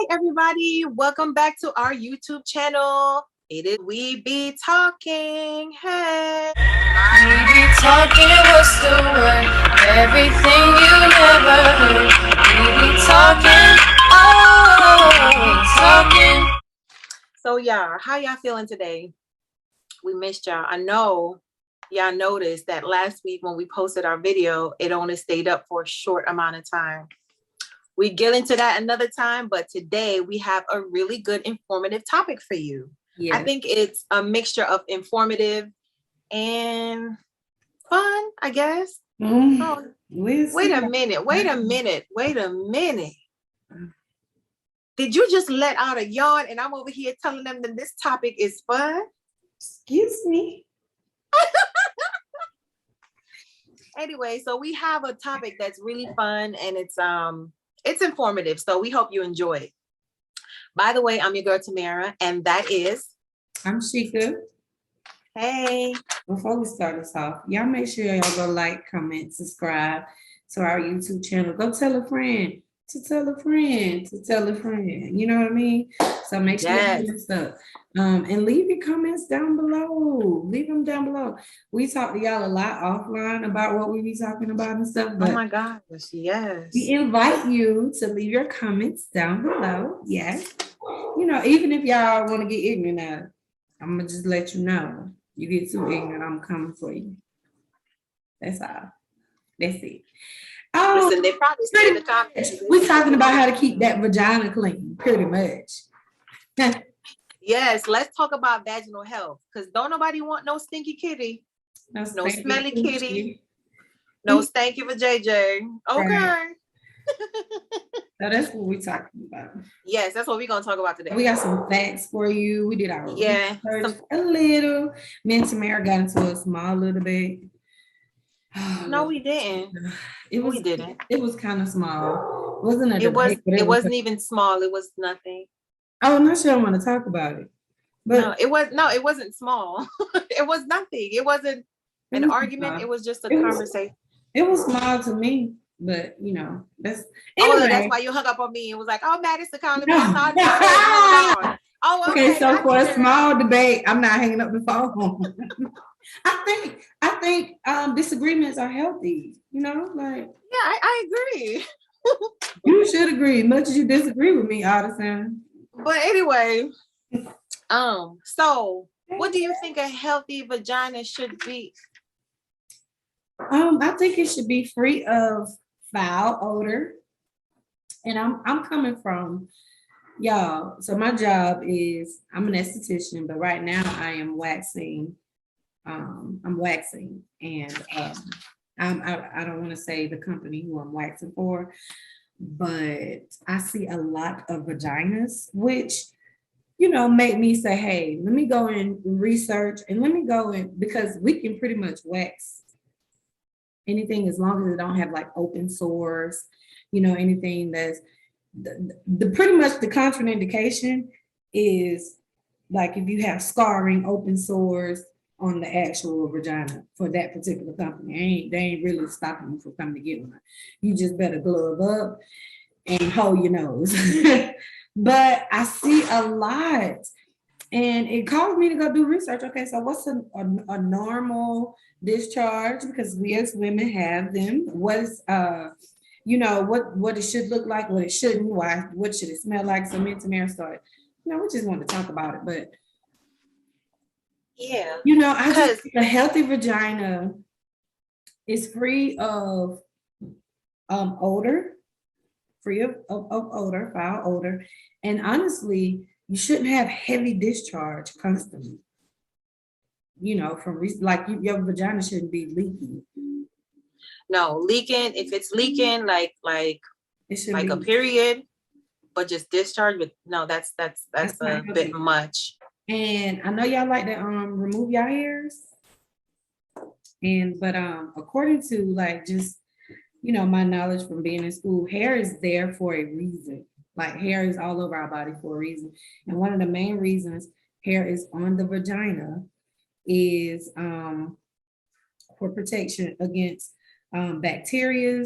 everybody. Welcome back to our YouTube channel. It is We Be Talking. Hey. We be talking, what's the word? Everything you never heard. We be talking, talking. So y'all, how y'all feeling today? We missed y'all. I know y'all noticed that last week when we posted our video, it only stayed up for a short amount of time. We get into that another time, but today we have a really good informative topic for you. Yes. I think it's a mixture of informative and fun, I guess. Oh, wait a minute. Did you just let out a yawn and I'm over here telling them that this topic is fun? Excuse me. Anyway, so we have a topic that's really fun and it's informative, so we hope you enjoy it. By the way, I'm your girl Tamara, and that is... I'm Sheikah. Hey. Before we start this off, y'all make sure y'all go like, comment, subscribe to our YouTube channel. Go tell a friend to tell a friend to tell a friend. You know what I mean? So make sure you do stuff. And leave your comments down below. Leave them down below. We talk to y'all a lot offline about what we be talking about and stuff. But oh my gosh, yes. We invite you to leave your comments down below. Yes. You know, even if y'all want to get ignorant out, I'm gonna just let you know. You get too ignorant, I'm coming for you. That's all. That's it. Oh, listen, they probably say the comments. We're talking about how to keep that vagina clean, pretty much. Yes, let's talk about vaginal health, because don't nobody want no stinky kitty, no smelly kitty, no stanky for JJ. Okay. Right. So that's what we're talking about. Yes, that's what we're gonna talk about today. We got some facts for you. We did our research a little. Me and Tamara got into a small little bit. No, we didn't. It was kind of small. It wasn't a debate, it wasn't even small. It was nothing. Oh, I'm not sure I want to talk about it. But it wasn't small. It was nothing. It wasn't an argument. Small. It was just a conversation. It was small to me, but you know, that's anyway. Oh, that's why you hung up on me and was like, "Oh, Madison calling me." Oh, okay. So for a small debate, I'm not hanging up the phone. I think disagreements are healthy. You know, like I agree. You should agree, much as you disagree with me all the time. But anyway, so what do you think a healthy vagina should be? I think it should be free of foul odor. And I'm coming from y'all. So my job is I'm an esthetician, but right now I am waxing. I'm waxing, and I don't want to say the company who I'm waxing for, but I see a lot of vaginas, which, you know, make me say, hey, let me go and research and let me go in, because we can pretty much wax anything as long as it don't have like open sores, you know, anything that's the pretty much the contraindication is like if you have scarring, open sores on the actual vagina for that particular company. They ain't really stopping you from coming to get one. You just better glove up and hold your nose. But I see a lot, and it caused me to go do research. Okay, so what's a normal discharge? Because we as women have them. What is you know, what it should look like, what it shouldn't, what should it smell like? So me and Tamara started, you know, we just wanted to talk about it, but yeah, you know, I just think a healthy vagina is free of odor, free of odor, foul odor, and honestly, you shouldn't have heavy discharge constantly. You know, from like your vagina shouldn't be leaking. No, leaking. If it's leaking, like a period, but just discharge with that's a bit much. And I know y'all like to remove your hairs, but according to like just, you know, my knowledge from being in school, hair is there for a reason. Like hair is all over our body for a reason, and one of the main reasons hair is on the vagina is for protection against bacteria,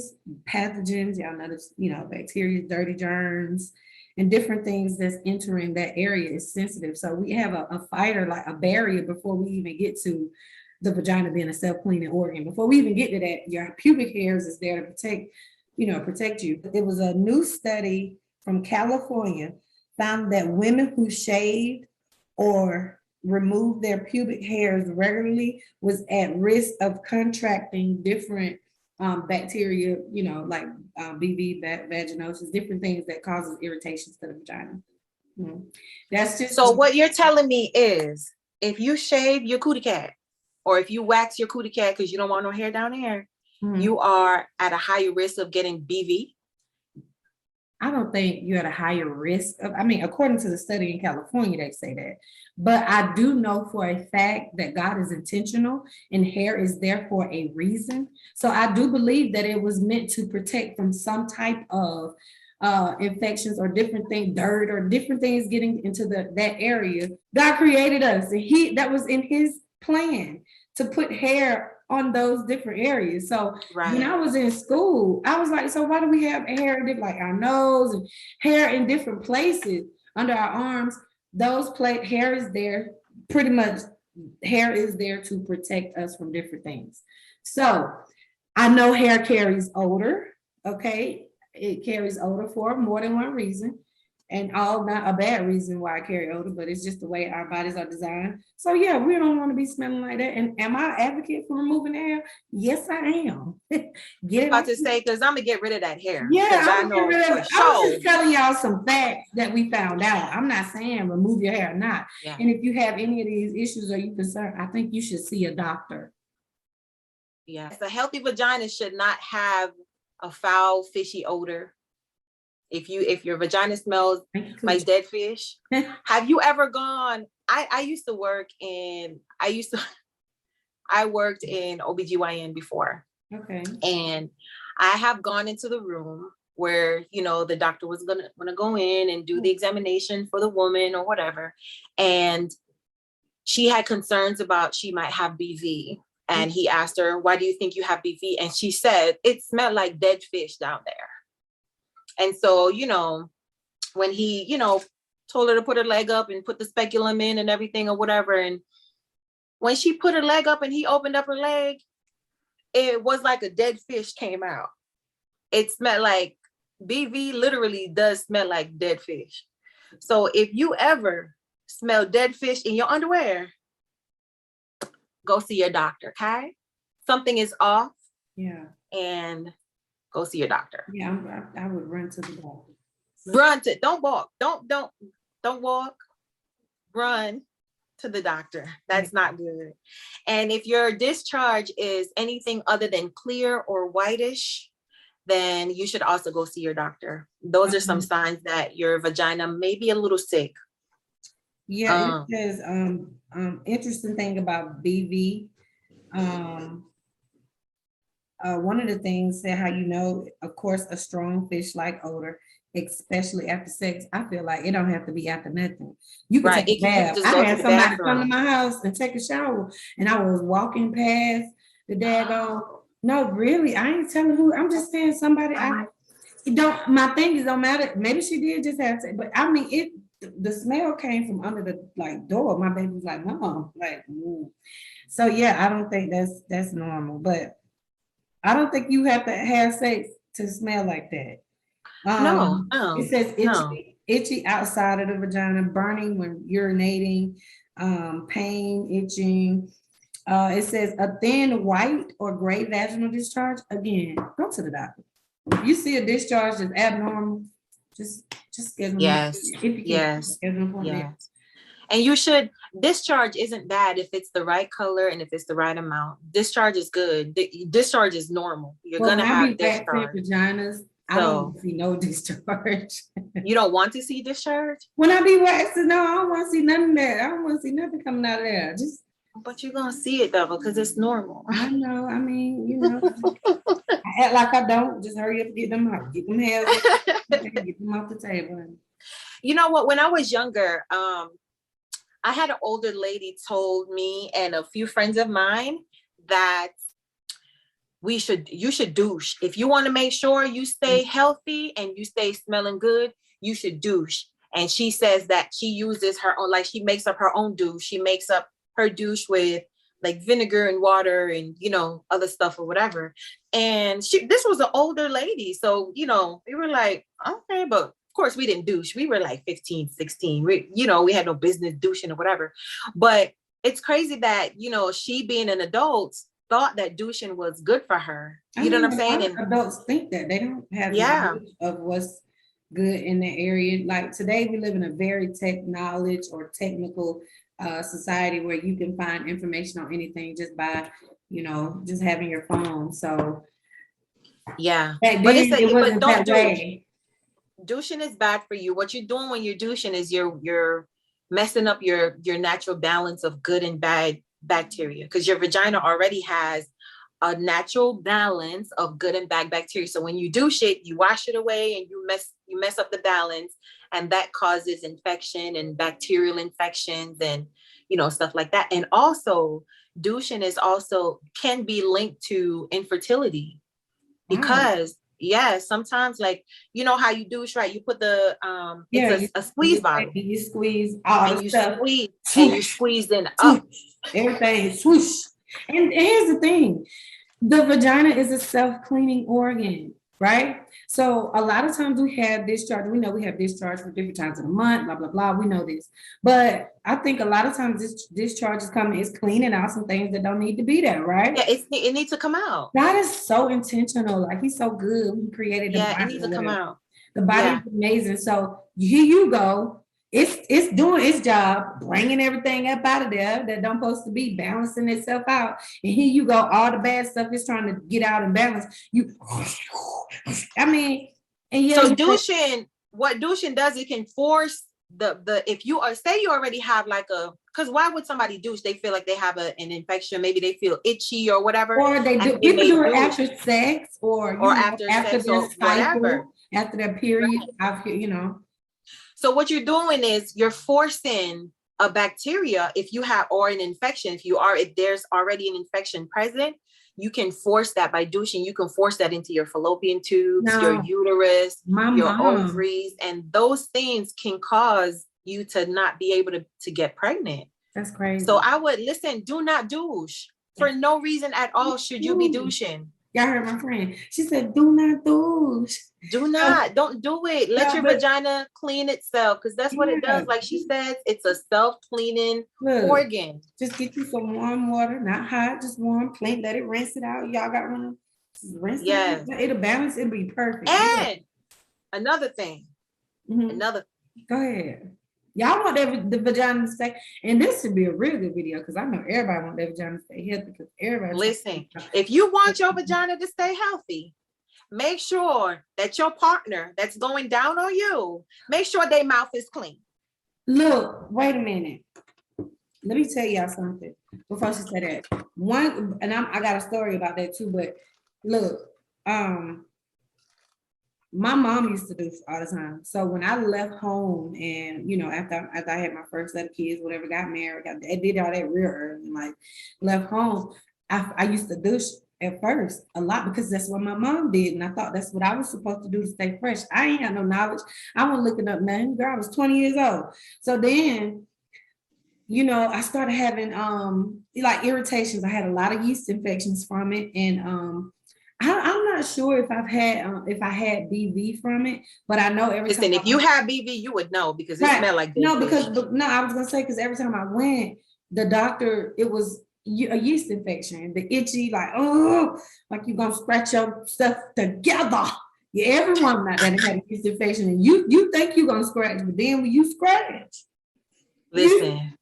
pathogens. Y'all know, you know, bacteria, dirty germs, and different things that's entering that area is sensitive. So we have a fighter, like a barrier before we even get to the vagina being a self-cleaning organ. Before we even get to that, your pubic hairs is there to protect you. It was a new study from California found that women who shaved or removed their pubic hairs regularly was at risk of contracting different bacteria, like BV, vaginosis, different things that causes irritations to the vagina. That's just. So what you're telling me is, if you shave your cootie cat, or if you wax your cootie cat because you don't want no hair down there, you are at a higher risk of getting BV? I don't think you're at a higher risk of, according to the study in California, they say that. But I do know for a fact that God is intentional and hair is there for a reason. So I do believe that it was meant to protect from some type of infections or different things, dirt or different things getting into that area. God created us, and that was in his plan to put hair on those different areas. So when I was in school, I was like, so why do we have hair like our nose and hair in different places under our arms? Hair is there, pretty much hair is there to protect us from different things. So I know hair carries odor, okay? It carries odor for more than one reason. And all not a bad reason why I carry odor, but it's just the way our bodies are designed. So yeah, we don't want to be smelling like that. And am I an advocate for removing hair? Yes, I am. About to say, because I'm gonna get rid of that hair. Yeah, I know for I sure. was just telling y'all some facts that we found out. I'm not saying remove your hair or not. Yeah. And if you have any of these issues or you concerned, I think you should see a doctor. Yes, a healthy vagina should not have a foul, fishy odor. If your vagina smells like dead fish, have you ever gone? I worked in OBGYN before. Okay. And I have gone into the room where, the doctor was gonna go in and do the examination for the woman or whatever. And she had concerns about she might have BV. And he asked her, why do you think you have BV? And she said, it smelled like dead fish down there. And so, when he, told her to put her leg up and put the speculum in and everything or whatever. And when she put her leg up and he opened up her leg, it was like a dead fish came out. It smelled like BV literally does smell like dead fish. So if you ever smell dead fish in your underwear, go see your doctor, okay? Something is off. Yeah. And go see your doctor. Yeah, I would run to the doctor. Don't walk. Don't walk. Run to the doctor. That's not good. And if your discharge is anything other than clear or whitish, then you should also go see your doctor. Those are some signs that your vagina may be a little sick. Yeah, it says interesting thing about BV. One of the things that how of course, a strong fish-like odor, especially after sex. I feel like it don't have to be after nothing. You can take a bath. I had somebody come to my house and take a shower, and I was walking past the daggone. No, really, I ain't telling who. I'm just saying somebody. My thing don't matter. Maybe she did just have to, but the smell came from under the door. My baby was like, "Mom," So yeah, I don't think that's normal, but I don't think you have to have sex to smell like that. No. It says itchy outside of the vagina, burning when urinating, pain, itching. It says a thin white or gray vaginal discharge. Again, go to the doctor. If you see a discharge that's abnormal, just schedule. Yes. And you should, discharge isn't bad if it's the right color and if it's the right amount. Discharge is good. Discharge is normal. You're gonna have discharge. Vaginas, I don't see no discharge. You don't want to see discharge? When I be waxing, no, I don't want to see nothing there. I don't want to see nothing coming out of there. But you're gonna see it though, because it's normal. I know. I mean, I act like I don't. Just hurry up and get them out. Get them hairs. Get them off the table. You know what? When I was younger, I had an older lady told me and a few friends of mine that you should douche. If you want to make sure you stay healthy and you stay smelling good, you should douche. And she says that she uses her own, like she makes up her own douche. She makes up her douche with like vinegar and water and, you know, other stuff or whatever. And this was an older lady. So, you know, we were like, okay, but of course we didn't douche. We were like 15, 16. You know, we had no business douching or whatever. But it's crazy that, you know, she being an adult thought that douching was good for her. You know what I'm saying? And adults think that they don't have yeah, knowledge of what's good in the area. Like today, we live in a very technical society where you can find information on anything just by, you know, just having your phone. So yeah, back but then, it but wasn't don't that douche. way. Douching is bad for you. What you're doing when you're douching is you're messing up your natural balance of good and bad bacteria, because your vagina already has a natural balance of good and bad bacteria. So when you douche it, you wash it away and you mess up the balance, and that causes infection and bacterial infections and, you know, stuff like that. And also douching is also can be linked to infertility, because sometimes, like, you know how you douche, right? You put the it's a squeeze bottle. You squeeze all And the you stuff. squeeze Swoosh. and you squeeze in up. Everything swoosh. And here's the thing. The vagina is a self-cleaning organ, right? So a lot of times we have discharge. We know we have discharge for different times of the month, blah, blah, blah. We know this. But I think a lot of times this discharge is coming, it's cleaning out some things that don't need to be there, right? Yeah, it needs to come out. God is so intentional. Like he's so good. He created the body. It needs to come out. The body is amazing. So here you go. It's doing its job, bringing everything up out of there that don't supposed to be, balancing itself out. And here you go, all the bad stuff is trying to get out and balance. I mean, and yeah. So douching, what douching does, it can force the if you are, say you already have like a, because why would somebody douche? They feel like they have an infection, maybe they feel itchy or whatever. Or they do, people do it after sex or after sex or whatever. After their period, after, you know. So what you're doing is you're forcing a bacteria, if you have, or an infection, if there's already an infection present, you can force that by douching. You can force that into your fallopian tubes, your uterus, your ovaries, and those things can cause you to not be able to get pregnant. That's crazy. So I would listen, do not douche for no reason at all. Should you be douching? Y'all heard my friend. She said, do not douche. Do not. Don't do it. Let your vagina clean itself, because that's what it does. Like she says, it's a self-cleaning organ. Just get you some warm water, not hot, just warm, clean, let it rinse it out. Y'all got one of them? Rinse it out. It'll balance, it'll be perfect. And another thing. Go ahead. Y'all want the vagina to stay, and this should be a really good video because I know everybody want their vagina to stay healthy, because everybody. Listen, if you want your vagina to stay healthy, make sure that your partner that's going down on you, make sure their mouth is clean. Look, wait a minute. Let me tell y'all something before she said that. I got a story about that too, but look, my mom used to do all the time. So when I left home and, you know, after I had my first set of kids, whatever, got married, I did all that real early, and like left home, I used to douche at first a lot because that's what my mom did. And I thought that's what I was supposed to do to stay fresh. I ain't had no knowledge. I wasn't looking up nothing. Girl, I was 20 years old. So then, you know, I started having like irritations. I had a lot of yeast infections from it. And I'm not sure if I had BV from it, but I know every time. Listen, if you have BV, you would know because it smelled like BV. I was gonna say, because every time I went, the doctor, it was a yeast infection, the itchy, like, oh, like you're gonna scratch your stuff together. Yeah, everyone out there that had a yeast infection, and you think you're gonna scratch, but then when you scratch, listen.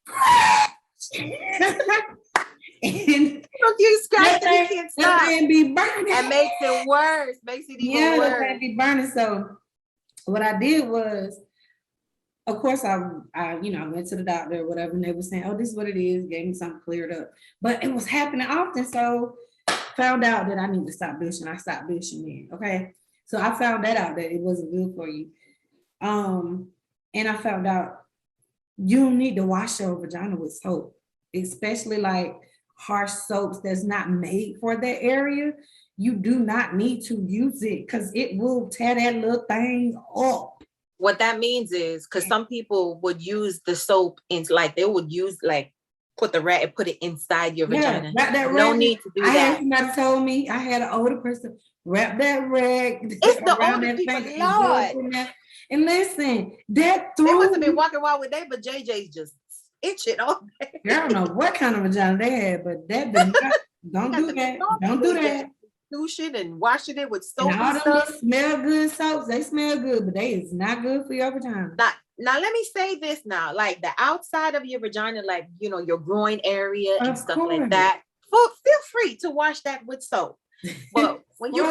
And you scratch and you can't stop. And be burning. That makes it worse. Makes it even worse. Yeah, be burning. So what I did was, of course, I went to the doctor or whatever, and they were saying, "Oh, this is what it is." Gave me something cleared up, but it was happening often. So found out that I need to stop douching. I stopped douching then. Okay, so I found that out that it wasn't good for you. And I found out you don't need to wash your vagina with soap, especially like harsh soaps that's not made for that area. You do not need to use it because it will tear that little thing up. What that means is, because some people would use the soap in, like they would use like put the rag and put it inside your vagina. Wrap that No rag. need to do I had that. somebody told me, I had an older person wrap that rag It's the around older that people, thing and go up Lord. in there. And listen, that They must have threw been walking around with they, but JJ's just itching all day. I don't know what kind of vagina they had, but that did not, don't do that. Don't do that. Douching and washing it with And soap all and them stuff. little smell good soaps, they smell good, but they is not good for your vagina. Now let me say this now, like the outside of your vagina, like, you know, your groin area and Of stuff like course. that, feel free to wash that with soap. But when you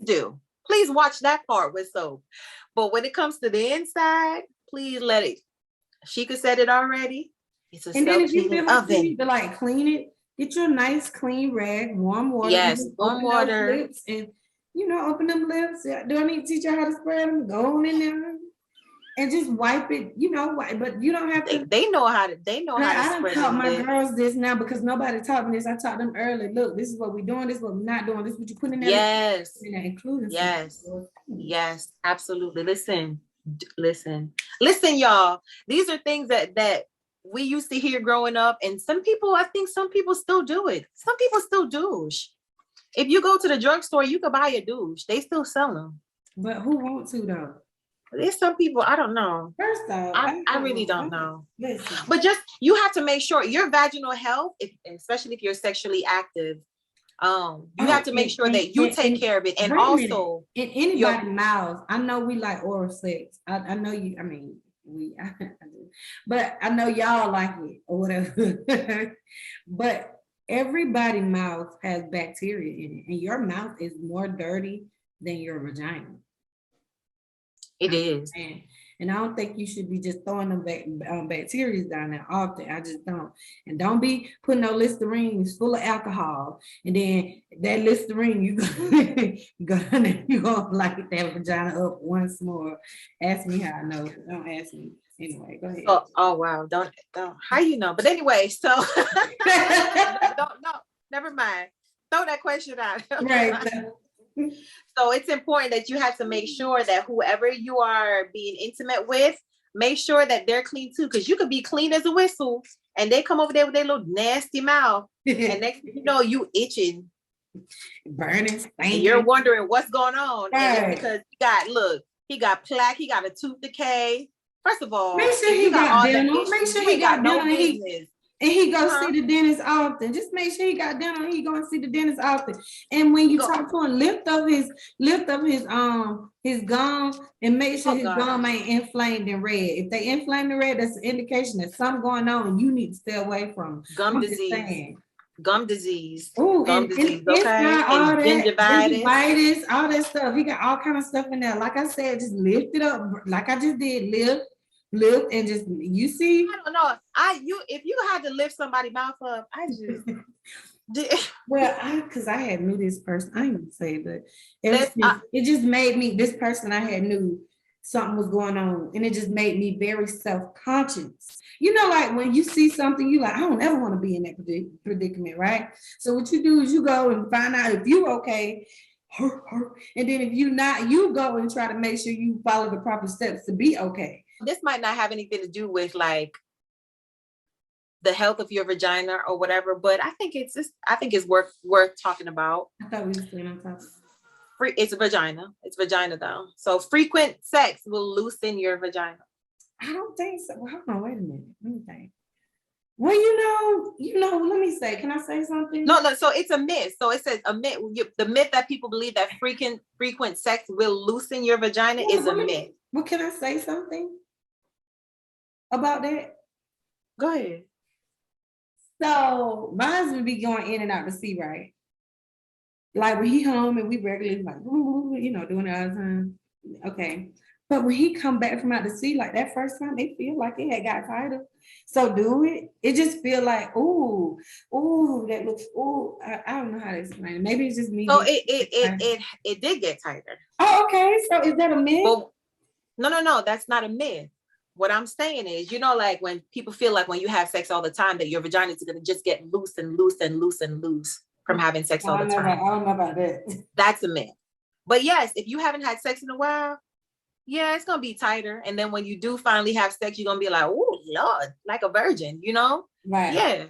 go, please watch that part with soap. But when it comes to the inside, please let it. Sheikah said it already. It's a And then if you feel self-cleaning like oven. you need to like clean it, get you a nice clean rag, warm water. Yes, and warm open those water. lips and, you know, open them lips. Do I need to teach you how to spread them? Go on in there and just wipe it, you know, but you don't have to. They know how to I don't spread taught them my lips. girls this now because nobody taught me this. I taught them early. Look, this is what we're doing. This is what we're not doing. This is what you put in there. Yes. Including. Yes, absolutely. Listen, y'all. These are things that we used to hear growing up, and I think some people still do it. Some people still douche. If you go to the drugstore, you could buy a douche. They still sell them. But who wants to though? There's some people, I don't know. First off, I really don't know. Listen. But just you have to make sure your vaginal health, especially if you're sexually active, you have to make sure that you take care of it. And also in anybody's mouth, I know we like oral sex. I know you, I mean, I do. But I know y'all like it or whatever. But everybody's mouth has bacteria in it, and your mouth is more dirty than your vagina. It is. And I don't think you should be just throwing them bacteria down there often. I just don't. And don't be putting no Listerine full of alcohol. And then that Listerine, you gonna light that vagina up once more. Ask me how I know. Don't ask me. Anyway, go ahead. Oh wow. Don't. How you know? But anyway, so no, never mind. Throw that question out. Right. So it's important that you have to make sure that whoever you are being intimate with, make sure that they're clean too, because you could be clean as a whistle and they come over there with their little nasty mouth and next thing you know, you itching, burning, and you're wondering what's going on. Right. And because he got plaque, he got a tooth decay. First of all, make sure he got dental. Make sure he got no dental. business. And he goes see the dentist often. Just make sure he got dental and he go and see the dentist often. And when you talk to him, lift up his gums and make sure his gum ain't inflamed and red. If they inflamed and red, that's an indication that something going on and you need to stay away from gum disease. Gum disease. Okay. And gingivitis, all that stuff. He got all kind of stuff in there. Like I said, just lift it up, like I just did. Lift and just you see. I don't know. If you had to lift somebody's mouth up, I just because I had knew this person. I ain't gonna say that. It just made me this person I had knew something was going on, and it just made me very self-conscious. You know, like when you see something, you like, I don't ever want to be in that predicament, right? So what you do is you go and find out if you're okay. And then if you're not, you go and try to make sure you follow the proper steps to be okay. This might not have anything to do with like the health of your vagina or whatever, but I think it's worth talking about. I thought we were staying on top. It's vagina. It's vagina though. So frequent sex will loosen your vagina. I don't think so. Well, hold on, wait a minute. Let me think. Well, you know, let me say, can I say something? No, so it's a myth. So it says a myth. The myth that people believe that frequent sex will loosen your vagina is a myth. Well, can I say something about that? Go ahead. So my husband be going in and out to sea, right? Like when he home and we regularly like, you know, doing it all the time. Okay. But when he come back from out to sea, like that first time, they feel like it had got tighter. So do it. It just feel like, ooh, that looks, I don't know how to explain it. Maybe it's just me. So it did get tighter. Oh, okay. So is that a myth? Well, no, that's not a myth. What I'm saying is, you know, like when people feel like when you have sex all the time, that your vagina is gonna just get loose and loose and loose and loose from having sex all the time. I don't know about that. That's a myth. But yes, if you haven't had sex in a while, yeah, it's gonna be tighter. And then when you do finally have sex, you're gonna be like, oh Lord, like a virgin, you know? Right. Yeah.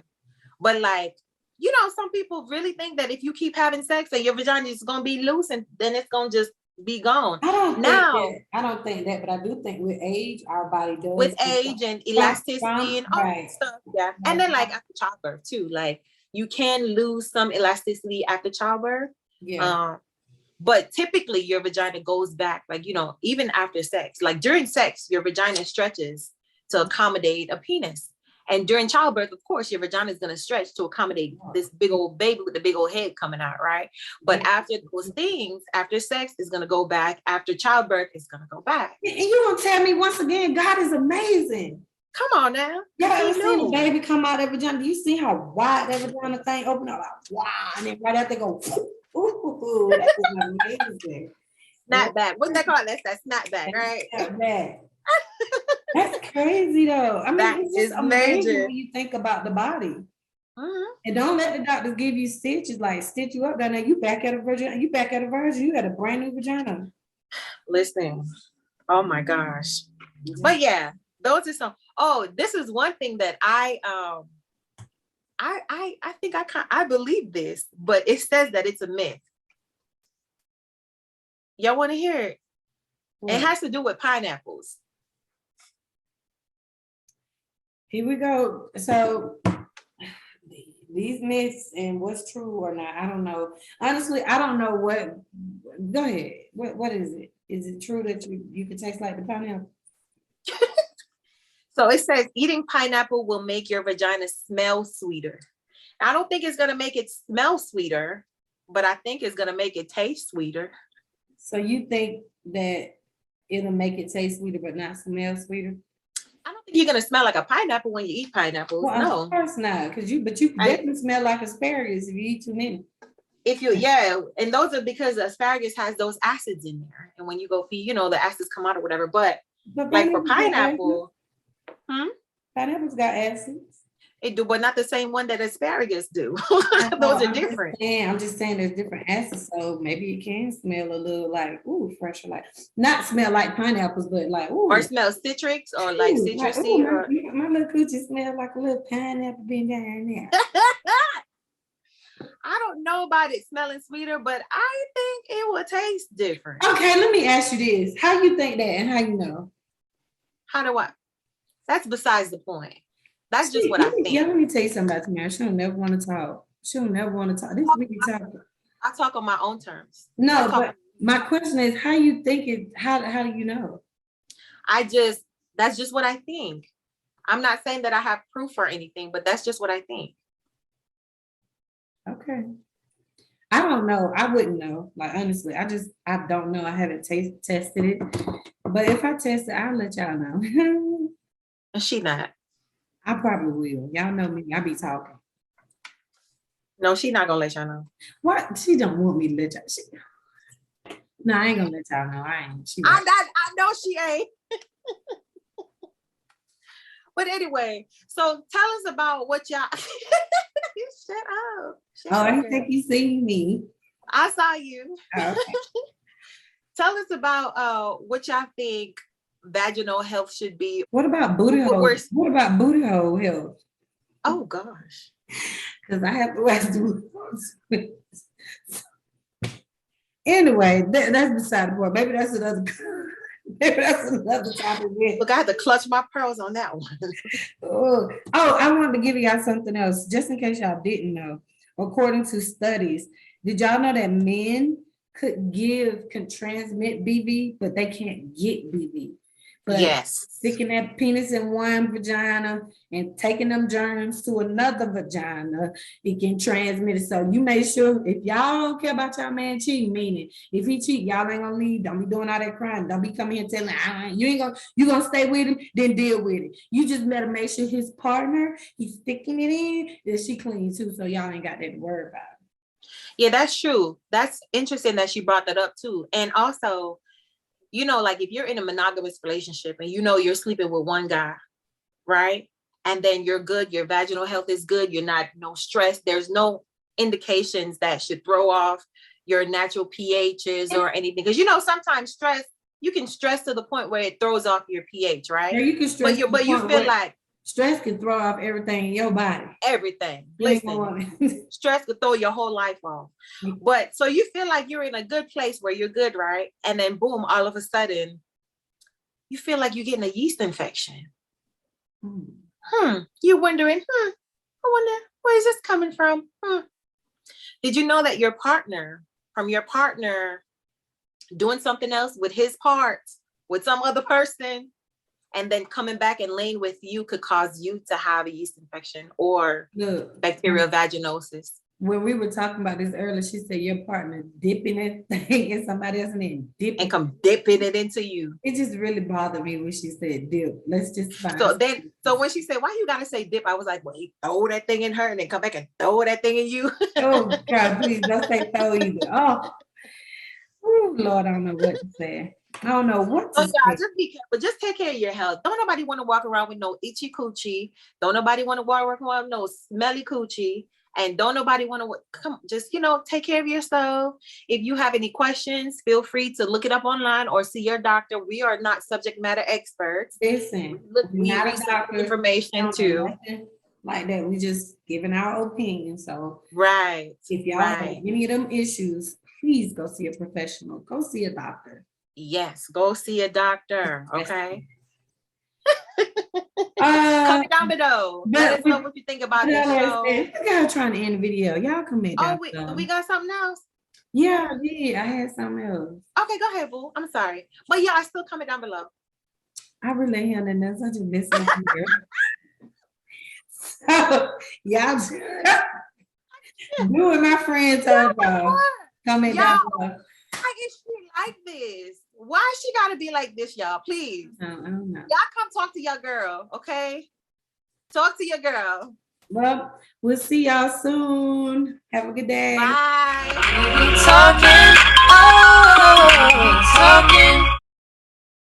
But like, you know, some people really think that if you keep having sex and your vagina is gonna be loose and then it's gonna just be gone. I don't Now, think that, but I do think with age, our body does. with age and elasticity and all right. that stuff, yeah. And then like after childbirth too, like you can lose some elasticity after childbirth. Yeah. But typically your vagina goes back, like, you know, even after sex, like during sex, your vagina stretches to accommodate a penis. And during childbirth, of course, your vagina is going to stretch to accommodate this big old baby with the big old head coming out, right? But after those things, after sex is going to go back. After childbirth, it's going to go back. And you gonna tell me once again, God is amazing. Come on now. Yeah, ever seen a baby come out of vagina? Do you see how wide that vagina thing open up? Like, wow, and then right after they go, ooh, that is amazing. Snapback. What's that called? That's that snapback, right? Snapback. That's crazy though. I mean, That it's just is amazing major. when you think about the body. Mhm. And don't let the doctors give you stitches, like stitch you up down there. You back at a virgin, you back at a virgin, you got a brand new vagina. Listen, oh my gosh. But yeah, those are some. Oh, this is one thing that I think I believe this, but it says that it's a myth. Y'all want to hear it? What? It has to do with pineapples. Here we go. So these myths and what's true or not, I don't know. Honestly, I don't know what. Go ahead. What is it? Is it true that you can taste like the pineapple? So it says eating pineapple will make your vagina smell sweeter. I don't think it's gonna make it smell sweeter, but I think it's gonna make it taste sweeter. So you think that it'll make it taste sweeter but not smell sweeter? I don't think you're gonna smell like a pineapple when you eat pineapples. Well, No, of course not, because you definitely smell like asparagus if you eat too many. if you and those are because asparagus has those acids in there, and when you go feed, you know, the acids come out or whatever. But like for pineapple, pineapples got acids. it do, but not the same one that asparagus do. Those are different. I'm just saying there's different acids, so maybe it can smell a little like fresher, like not smell like pineapples, but like or smell citrus or like citrusy. Like, my little coochie smell like a little pineapple being down there. I don't know about it smelling sweeter, but I think it will taste different. Okay, let me ask you this: how you think that, and how you know? How do I? That's besides the point. That's just what I think. Yeah, let me tell you something about Tamara. She'll never want to talk. She'll never want to talk. This we can talk. I talk on my own terms. No, but my question is, how you think it? How do you know? That's just what I think. I'm not saying that I have proof or anything, but that's just what I think. Okay. I don't know. I wouldn't know. Like, honestly, I don't know. I haven't tested it. But if I test it, I'll let y'all know. She not. I probably will. Y'all know me. I be talking. No, she not gonna let y'all know. What? She don't want me to let y'all. No, I ain't gonna let y'all know. I ain't. I know she ain't. But anyway, so tell us about what y'all. Shut up. I didn't think you seen me. I saw you. Okay. Tell us about what y'all think vaginal health should be. What about booty hole? What about booty hole health? Oh gosh. Because I have to ask the Anyway, that's beside the point. Maybe that's another topic. Look, I had to clutch my pearls on that one. Oh, I wanted to give y'all something else, just in case y'all didn't know. According to studies, did y'all know that men can transmit BV, but they can't get BV? But yes, sticking that penis in one vagina and taking them germs to another vagina, it can transmit it. So you make sure if y'all don't care about y'all man cheating, meaning if he cheat, y'all ain't gonna leave. Don't be doing all that crying. Don't be coming here telling you gonna stay with him, then deal with it. You just better make sure his partner, he's sticking it in, that she clean too, so y'all ain't got that to worry about. Yeah, that's true. That's interesting that she brought that up too. And also, you know, like if you're in a monogamous relationship and you know you're sleeping with one guy, right? And then you're good, your vaginal health is good, you're not no stress, there's no indications that should throw off your natural pHs or anything. Because you know, sometimes you can stress to the point where it throws off your pH, right? Yeah, you can stress. But you feel like stress can throw off everything in your body. Everything. Listen, stress could throw your whole life off. But so you feel like you're in a good place where you're good, right? And then boom, all of a sudden, you feel like you're getting a yeast infection. You're wondering, I wonder, where is this coming from? Did you know that your partner doing something else with his parts, with some other person, and then coming back and laying with you could cause you to have a yeast infection or bacterial vaginosis? When we were talking about this earlier, she said your partner dipping that thing in somebody else and then dipping. And come dipping it into you. It just really bothered me when she said dip. Let's just find. So when she said, why you gotta say dip? I was like, well, he throw that thing in her and then come back and throw that thing in you. Oh God, please don't say throw either. Oh Lord, I don't know what to say. I don't know what to say. Just be careful. Just take care of your health. Don't nobody want to walk around with no itchy coochie. Don't nobody want to walk around with no smelly coochie. And don't nobody want to just, take care of yourself. If you have any questions, feel free to look it up online or see your doctor. We are not subject matter experts. Listen, we research information too. Like that, we just giving our opinion. So right. If y'all have any of them issues, please go see a professional. Go see a doctor. Yes, go see a doctor. Okay. Comment down below. Let us know what you think about this show. This guy trying to end the video. Y'all comment down below. Oh, we got something else? Yeah, I did. I had something else. Okay, go ahead, boo. I'm sorry. But yeah, I still comment down below. I really ain't heard nothing else. I just listen here. So, y'all do what my friend told y'all. Comment down below. Why is she like this? Why she gotta be like this, y'all? Please. I don't know. Y'all come talk to your girl, okay? Talk to your girl. Well, we'll see y'all soon. Have a good day. Bye. We be talking